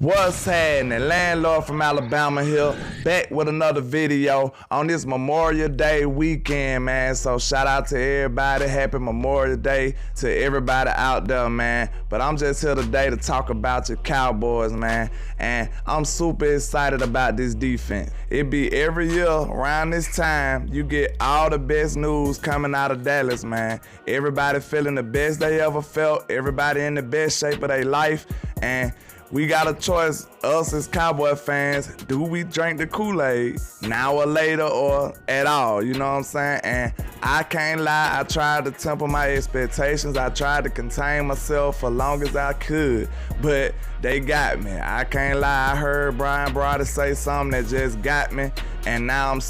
What's happening? Landlord from Alabama here, back with another video on this Memorial Day weekend, man. So shout out to everybody. Happy Memorial Day to everybody out there, man. But I'm just here today to talk about your Cowboys, man. And I'm super excited about this defense. It be every year around this time, you get all the best news coming out of Dallas, man. Everybody feeling the best they ever felt. Everybody in the best shape of their life. And we got a choice, us as Cowboy fans, do we drink the Kool-Aid now or later or at all, you know what I'm saying? And I can't lie, I tried to temper my expectations. I tried to contain myself for long as I could, but they got me. I can't lie, I heard Brian Brody say something that just got me, and now I'm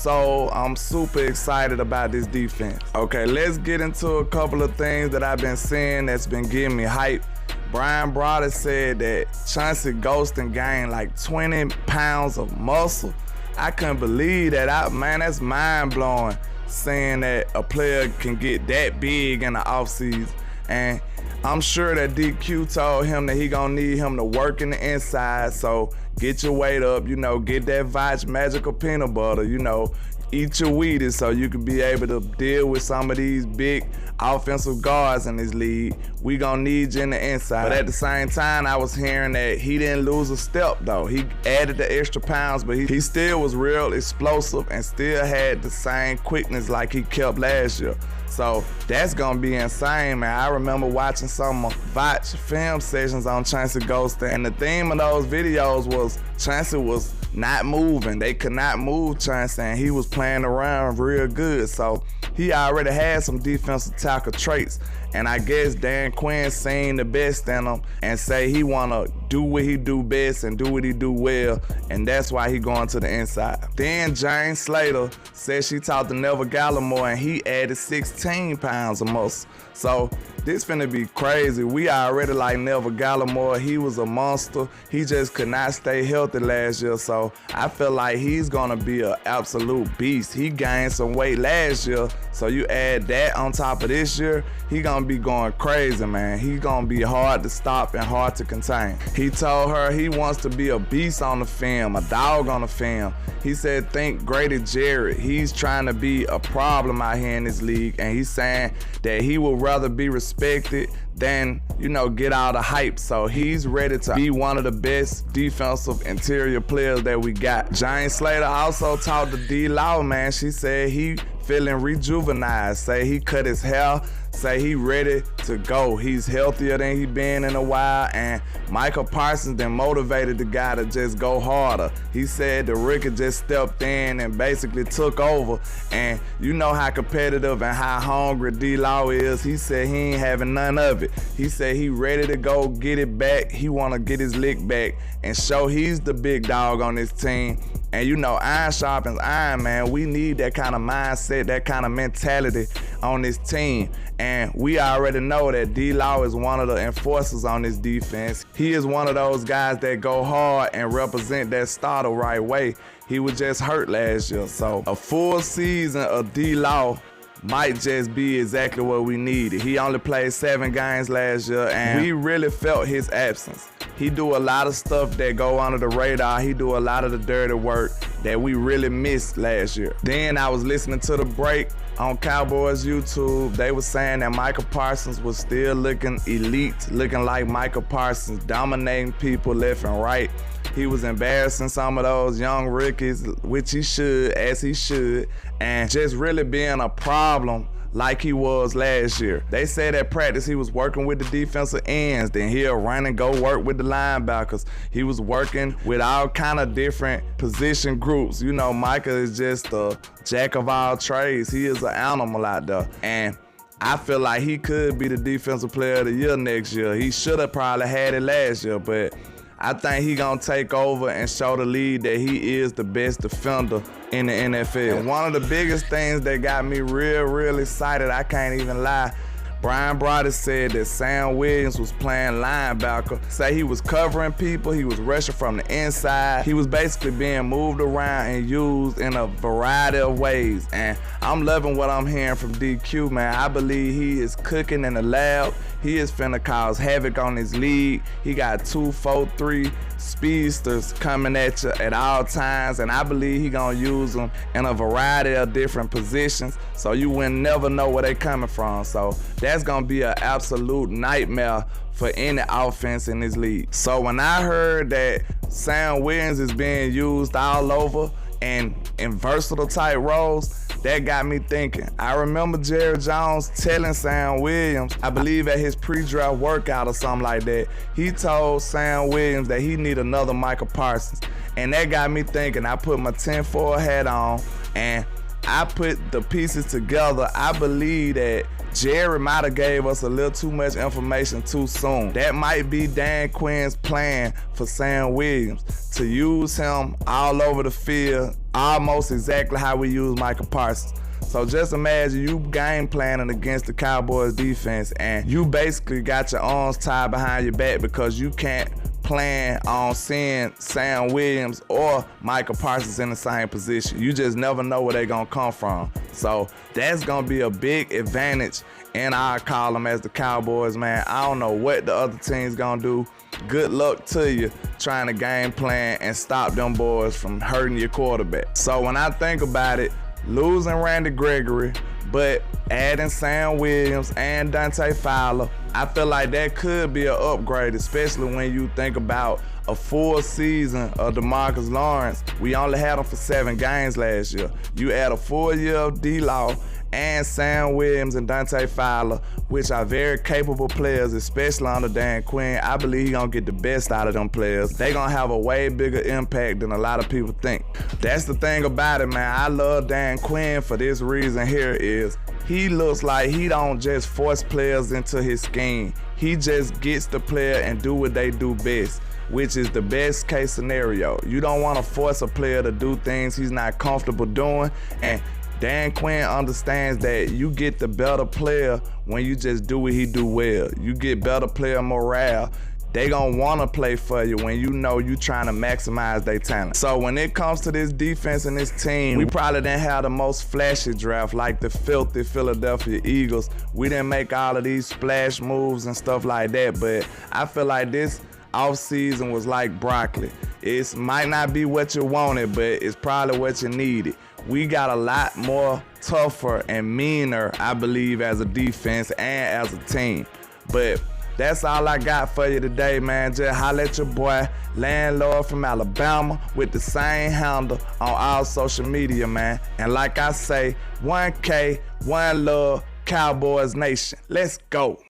super excited about this defense. Okay, let's get into a couple of things that I've been seeing that's been getting me hype. Brian Brody said that Chauncey Golston gained like 20 pounds of muscle. I couldn't believe that. Man, that's mind-blowing, saying that a player can get that big in the offseason. And I'm sure that DQ told him that he gonna need him to work in the inside, so get your weight up, you know, get that Vach Magical Peanut Butter, you know, eat your Wheaties so you can be able to deal with some of these big offensive guards in this league. We gonna need you in the inside. But at the same time, I was hearing that he didn't lose a step though. He added the extra pounds, but he still was real explosive and still had the same quickness like he kept last year. So that's gonna be insane, man. I remember watching some Vach film sessions on Chauncey Golston, and the theme of those videos was Chauncey was not moving. They could not move Chauncey, and he was playing around real good. So he already had some defensive tackle traits, and I guess Dan Quinn seen the best in him and say he wanna do what he do best and do what he do well, and that's why he going to the inside. Then Jane Slater said she talked to Neville Gallimore and he added 16 pounds of muscle. So this finna be crazy. We already like Neville Gallimore. He was a monster. He just could not stay healthy last year. So I feel like he's gonna be an absolute beast. He gained some weight last year. So you add that on top of this year, he gonna be going crazy, man. He gonna be hard to stop and hard to contain. He told her he wants to be a beast on the film, a dog on the film. He said, think Grady Jarrett. He's trying to be a problem out here in this league, and he's saying that he would rather be respected than, you know, get all the hype. So he's ready to be one of the best defensive interior players that we got. Jane Slater also talked to D-Law, man. She said he feeling rejuvenized, say he cut his hair, say he ready to go. He's healthier than he been in a while, and Micah Parsons then motivated the guy to just go harder. He said the rookie just stepped in and basically took over, and you know how competitive and how hungry D-Law is. He said he ain't having none of it. He said he ready to go get it back. He want to get his lick back and show he's the big dog on this team. And you know, iron sharpens iron, man. We need that kind of mindset, that kind of mentality on this team. And we already know that D-Law is one of the enforcers on this defense. He is one of those guys that go hard and represent that star the right way. He was just hurt last year. So a full season of D-Law might just be exactly what we needed. He only played 7 games last year, and we really felt his absence. He do a lot of stuff that go under the radar. He do a lot of the dirty work that we really missed last year. Then I was listening to the break on Cowboys YouTube. They were saying that Micah Parsons was still looking elite, looking like Micah Parsons, dominating people left and right. He was embarrassing some of those young rookies, which he should, as he should, and just really being a problem like he was last year. They said at practice he was working with the defensive ends, then he'll run and go work with the linebackers. He was working with all kind of different position groups. You know, Micah is just a jack of all trades. He is an animal out there. And I feel like he could be the defensive player of the year next year. He should have probably had it last year, but I think he gonna take over and show the league that he is the best defender in the NFL. And one of the biggest things that got me real excited, I can't even lie, Brian Brody said that Sam Williams was playing linebacker. Say he was covering people, he was rushing from the inside. He was basically being moved around and used in a variety of ways. And I'm loving what I'm hearing from DQ, man. I believe he is cooking in the lab. He is finna cause havoc on his league. He got 2, 4, 3 speedsters coming at you at all times, and I believe he gonna use them in a variety of different positions, so you will never know where they coming from. So that's gonna be an absolute nightmare for any offense in this league. So when I heard that Sam Williams is being used all over and in versatile type roles, that got me thinking. I remember Jerry Jones telling Sam Williams, I believe at his pre-draft workout or something like that, he told Sam Williams that he need another Micah Parsons. And that got me thinking. I put my tinfoil hat on and I put the pieces together. I believe that Jerry might have gave us a little too much information too soon. That might be Dan Quinn's plan for Sam Williams, to use him all over the field, almost exactly how we use Micah Parsons. So just imagine you game planning against the Cowboys defense and you basically got your arms tied behind your back because you can't plan on seeing Sam Williams or Micah Parsons in the same position. You just never know where they're gonna come from. So that's gonna be a big advantage in our column as the Cowboys, man. I don't know what the other team's gonna do. Good luck to you trying to game plan and stop them boys from hurting your quarterback. So when I think about it, losing Randy Gregory, but adding Sam Williams and Dante Fowler, I feel like that could be an upgrade, especially when you think about a full season of DeMarcus Lawrence. We only had him for 7 games last year. You add a full year of D-Law and Sam Williams and Dante Fowler, which are very capable players, especially under Dan Quinn. I believe he's gonna get the best out of them players. They're gonna have a way bigger impact than a lot of people think. That's the thing about it, man. I love Dan Quinn for this reason here is he looks like he don't just force players into his scheme. He just gets the player and do what they do best, which is the best case scenario. You don't want to force a player to do things he's not comfortable doing, and Dan Quinn understands that you get the better player when you just do what he do well. You get better player morale. They gonna wanna play for you when you know you trying to maximize their talent. So when it comes to this defense and this team, we probably didn't have the most flashy draft like the filthy Philadelphia Eagles. We didn't make all of these splash moves and stuff like that, but I feel like this offseason was like broccoli. It might not be what you wanted, but it's probably what you needed. We got a lot more tougher and meaner, I believe, as a defense and as a team. But that's all I got for you today, man. Just holla at your boy, Landlord from Alabama, with the same handle on all social media, man. And like I say, 1K, 1 love, Cowboys Nation. Let's go.